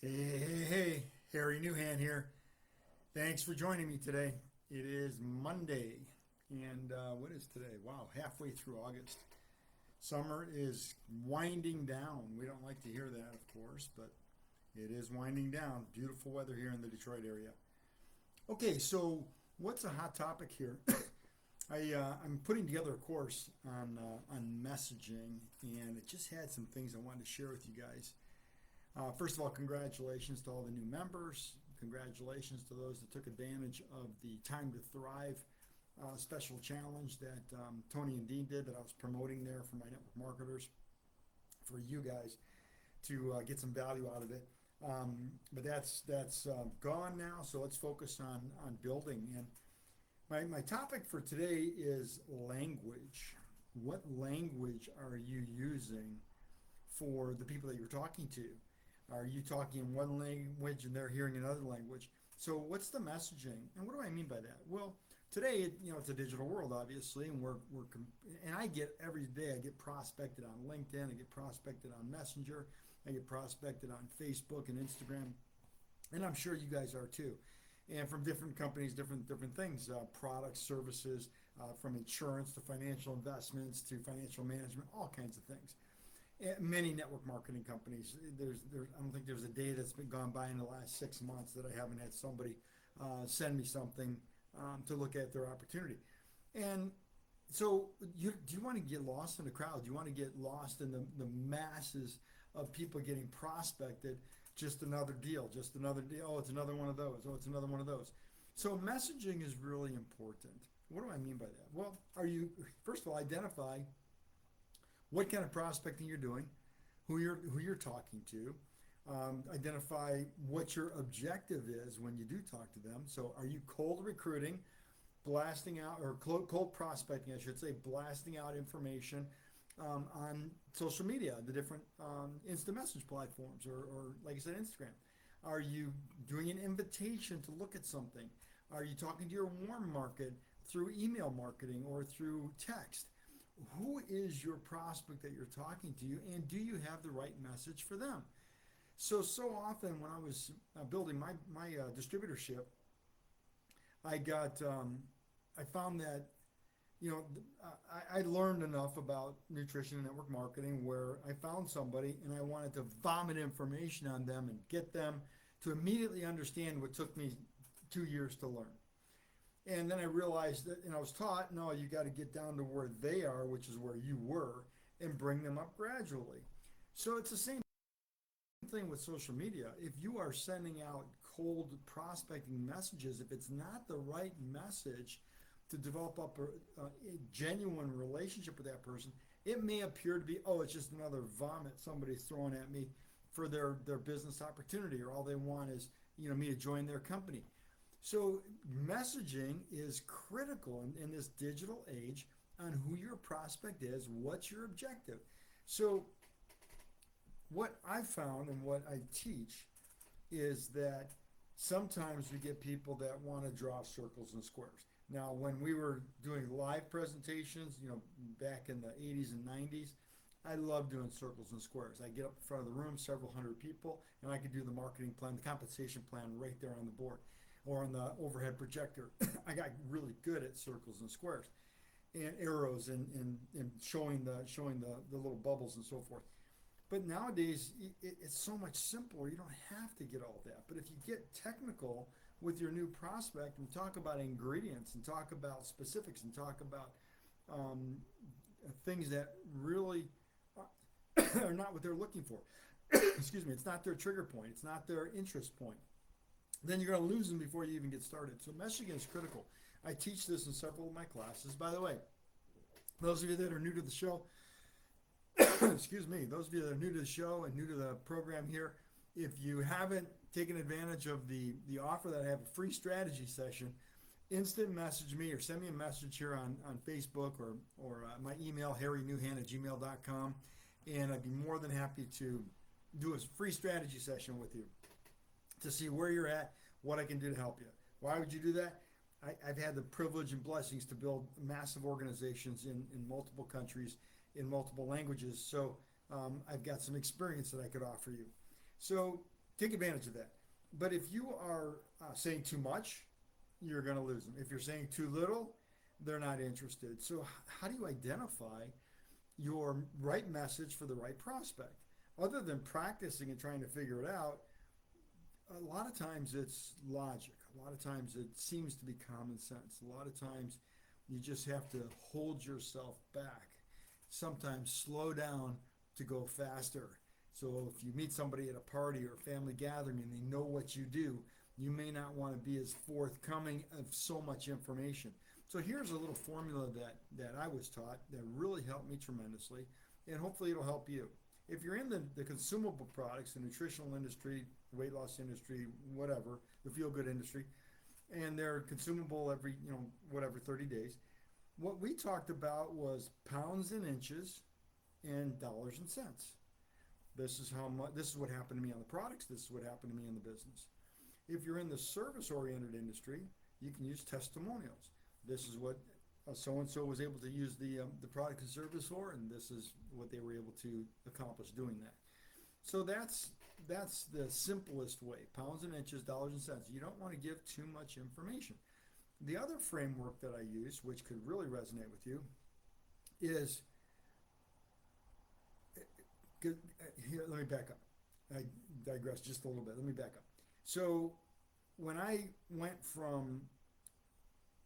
Hey, Harry Newhan here. Thanks for joining me today. It is Monday, and what is today? Wow, halfway through August. Summer is winding down. We don't like to hear that, of course, but it is winding down. Beautiful weather here in the Detroit area. Okay, so what's a hot topic here? I'm putting together a course on messaging, and it just had some things I wanted to share with you guys. First of all, congratulations to all the new members. Congratulations to those that took advantage of the Time to Thrive special challenge that Tony and Dean did that I was promoting there for my network marketers, for you guys to get some value out of it. But that's gone now, so let's focus on building. And my topic for today is language. What language are you using for the people that you're talking to? Are you talking in one language and they're hearing another language? So what's the messaging? And what do I mean by that? Well, today, it's a digital world, obviously, and and I get every day, I get prospected on LinkedIn, I get prospected on Messenger, I get prospected on Facebook and Instagram, and I'm sure you guys are too. And from different companies, different things, products, services, from insurance to financial investments to financial management, all kinds of things. Many network marketing companies. I don't think there's a day that's been gone by in the last 6 months that I haven't had somebody send me something to look at their opportunity. And so, do you want to get lost in the crowd? Do you want to get lost in the masses of people getting prospected? Just another deal, just another deal. Oh, it's another one of those. Oh, it's another one of those. So messaging is really important. What do I mean by that? Well, first of all, identify what kind of prospecting you're doing, who you're talking to, identify what your objective is when you do talk to them. So, are you cold recruiting, blasting out, or cold prospecting, I should say, blasting out information on social media, the different instant message platforms, or like I said, Instagram? Are you doing an invitation to look at something? Are you talking to your warm market through email marketing or through text? Who is your prospect that you're talking to, and do you have the right message for them? So often when I was building my distributorship, I found that I learned enough about nutrition and network marketing where I found somebody and I wanted to vomit information on them and get them to immediately understand what took me 2 years to learn. And then I realized that, and I was taught, no, you got to get down to where they are, which is where you were, and bring them up gradually. So it's the same thing with social media. If you are sending out cold prospecting messages, if it's not the right message to develop up a genuine relationship with that person, it may appear to be, oh, it's just another vomit somebody's throwing at me for their business opportunity, or all they want is me to join their company. So messaging is critical in this digital age on who your prospect is, what's your objective. So what I found and what I teach is that sometimes we get people that want to draw circles and squares. Now, when we were doing live presentations, back in the 80s and 90s, I love doing circles and squares. I get up in front of the room, several hundred people, and I could do the marketing plan, the compensation plan right there on the board or on the overhead projector. I got really good at circles and squares and arrows and showing the little bubbles and so forth. But nowadays, it's so much simpler. You don't have to get all that. But if you get technical with your new prospect and talk about ingredients and talk about specifics and talk about things that really are not what they're looking for, excuse me, it's not their trigger point, it's not their interest point, then you're going to lose them before you even get started. So messaging is critical. I teach this in several of my classes. By the way, those of you that are new to the show, excuse me, those of you that are new to the show and new to the program here, if you haven't taken advantage of the offer that I have, a free strategy session, instant message me or send me a message here on Facebook or my email, harrynewhan@gmail.com, and I'd be more than happy to do a free strategy session with you to see where you're at, what I can do to help you. Why would you do that? I've had the privilege and blessings to build massive organizations in multiple countries, in multiple languages, so I've got some experience that I could offer you. So take advantage of that. But if you are saying too much, you're going to lose them. If you're saying too little, they're not interested. So how do you identify your right message for the right prospect? Other than practicing and trying to figure it out, a lot of times it's logic. A lot of times it seems to be common sense. A lot of times you just have to hold yourself back. Sometimes slow down to go faster. So if you meet somebody at a party or a family gathering and they know what you do, you may not want to be as forthcoming of so much information. So here's a little formula that I was taught that really helped me tremendously, and hopefully it'll help you. If you're in the consumable products, the nutritional industry, weight loss industry, whatever, the feel-good industry, and they're consumable every, 30 days, what we talked about was pounds and inches and dollars and cents. This is how much. This is what happened to me on the products. This is what happened to me in the business. If you're in the service-oriented industry, you can use testimonials. This is what so-and-so was able to use the product and service for, and this is what they were able to accomplish doing that. So that's the simplest way, pounds and inches, dollars and cents. You don't want to give too much information. The other framework that I use, which could really resonate with you, is, here, let me back up. I digress just a little bit. Let me back up. So when I went from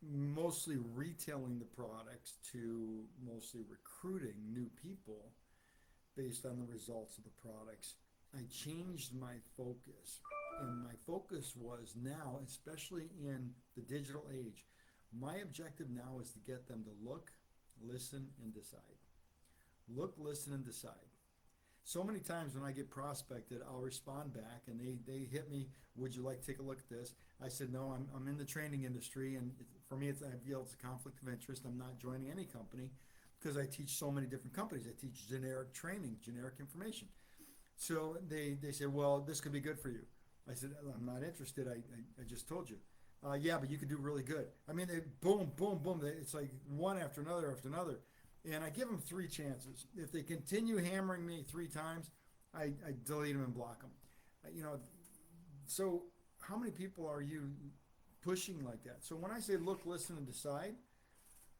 mostly retailing the products to mostly recruiting new people based on the results of the products, I changed my focus. And my focus was now, especially in the digital age, my objective now is to get them to look, listen, and decide. Look, listen, and decide. So many times when I get prospected, I'll respond back and they hit me, would you like to take a look at this? I said, no, I'm in the training industry, and for me, I feel it's a conflict of interest. I'm not joining any company because I teach so many different companies. I teach generic training, generic information. So they said, well, this could be good for you. I said, I'm not interested. I just told you. Yeah, but you could do really good. I mean, they boom, boom, boom. It's like one after another after another. And I give them 3 chances. If they continue hammering me 3 times, I delete them and block them. So how many people are you pushing like that? So when I say look, listen, and decide,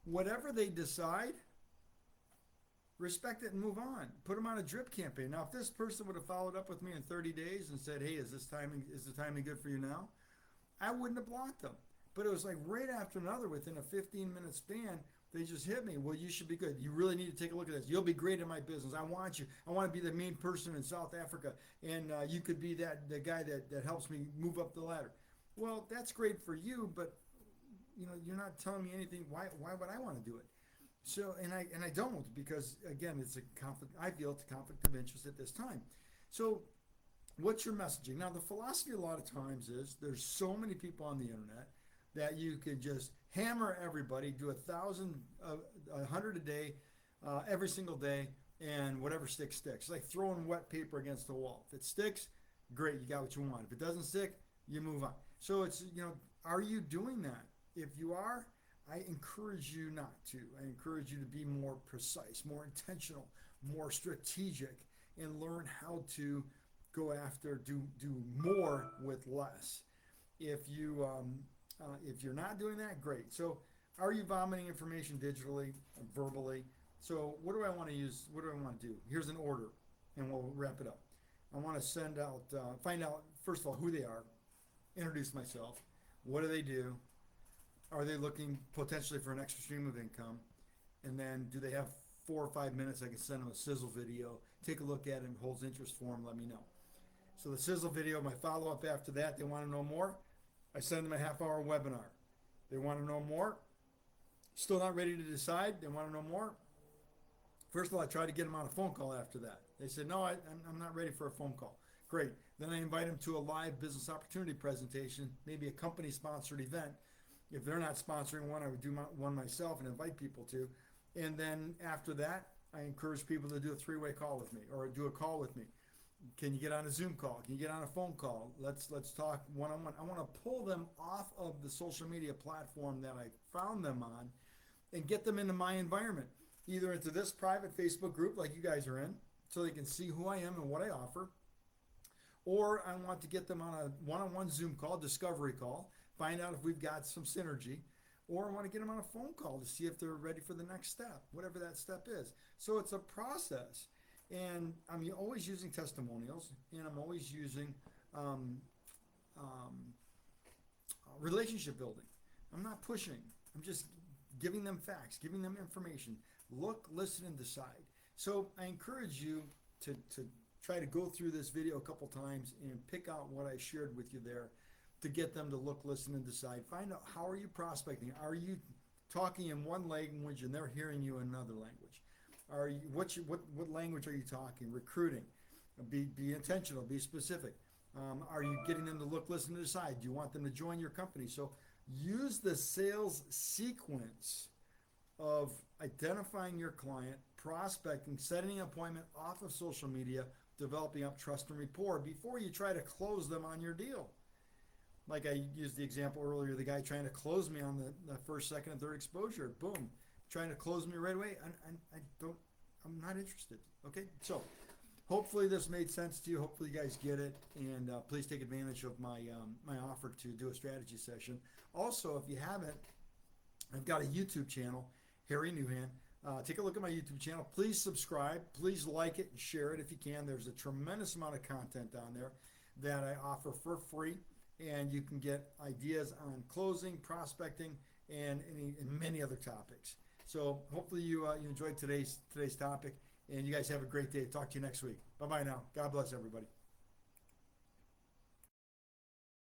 whatever they decide, respect it and move on. Put them on a drip campaign. Now, if this person would have followed up with me in 30 days and said, hey, is the timing good for you now? I wouldn't have blocked them. But it was like right after another, within a 15-minute span, they just hit me. Well, you should be good. You really need to take a look at this. You'll be great in my business. I want you. I want to be the main person in South Africa, and you could be the guy that helps me move up the ladder. Well, that's great for you, but you're not telling me anything. Why would I want to do it? So, and I don't, because again, it's a conflict. I feel it's a conflict of interest at this time. So, what's your messaging? Now, the philosophy a lot of times is there's so many people on the internet that you could just hammer everybody, do 1,000, 100 a day, every single day, and whatever sticks. It's like throwing wet paper against the wall. If it sticks, great, you got what you want. If it doesn't stick, you move on. So it's, are you doing that? If you are, I encourage you not to. I encourage you to be more precise, more intentional, more strategic, and learn how to go after, do more with less. If you're not doing that, great. So are you vomiting information digitally, verbally? So what do I want to use? What do I want to do? Here's an order, and we'll wrap it up. I want to send out, find out, first of all, who they are, introduce myself. What do they do? Are they looking potentially for an extra stream of income? And then do they have 4 or 5 minutes? I can send them a sizzle video. Take a look at it. If it holds interest for them, let me know. So the sizzle video, my follow-up after that, they want to know more. I send them a half-hour webinar. They want to know more. Still not ready to decide. They want to know more. First of all, I try to get them on a phone call after that. They said, no, I'm not ready for a phone call. Great. Then I invite them to a live business opportunity presentation, maybe a company-sponsored event. If they're not sponsoring one, I would do one myself and invite people to. And then after that, I encourage people to do a 3-way call with me, or do a call with me. Can you get on a Zoom call? Can you get on a phone call? Let's talk one-on-one. I want to pull them off of the social media platform that I found them on and get them into my environment, either into this private Facebook group like you guys are in, so they can see who I am and what I offer, or I want to get them on a one-on-one Zoom call, discovery call, find out if we've got some synergy, or I want to get them on a phone call to see if they're ready for the next step, whatever that step is. So it's a process. And I'm always using testimonials, and I'm always using relationship building. I'm not pushing. I'm just giving them facts, giving them information. Look, listen, and decide. So I encourage you to try to go through this video a couple times and pick out what I shared with you there to get them to look, listen, and decide. Find out, how are you prospecting? Are you talking in one language and they're hearing you in another language? Are you, what language are you talking? Recruiting. Be intentional. Be specific. Are you getting them to look, listen, and decide? Do you want them to join your company? So use the sales sequence of identifying your client, prospecting, setting an appointment off of social media, developing up trust and rapport before you try to close them on your deal. Like I used the example earlier, the guy trying to close me on the first, second, and third exposure. Boom. Trying to close me right away. I'm not interested. Okay? So hopefully this made sense to you. Hopefully you guys get it. And please take advantage of my offer to do a strategy session. Also, if you haven't, I've got a YouTube channel, Harry Newhan. Take a look at my YouTube channel. Please subscribe. Please like it and share it if you can. There's a tremendous amount of content on there that I offer for free. And you can get ideas on closing, prospecting, and many other topics. So hopefully you enjoyed today's topic, and you guys have a great day. Talk to you next week. Bye-bye now. God bless everybody.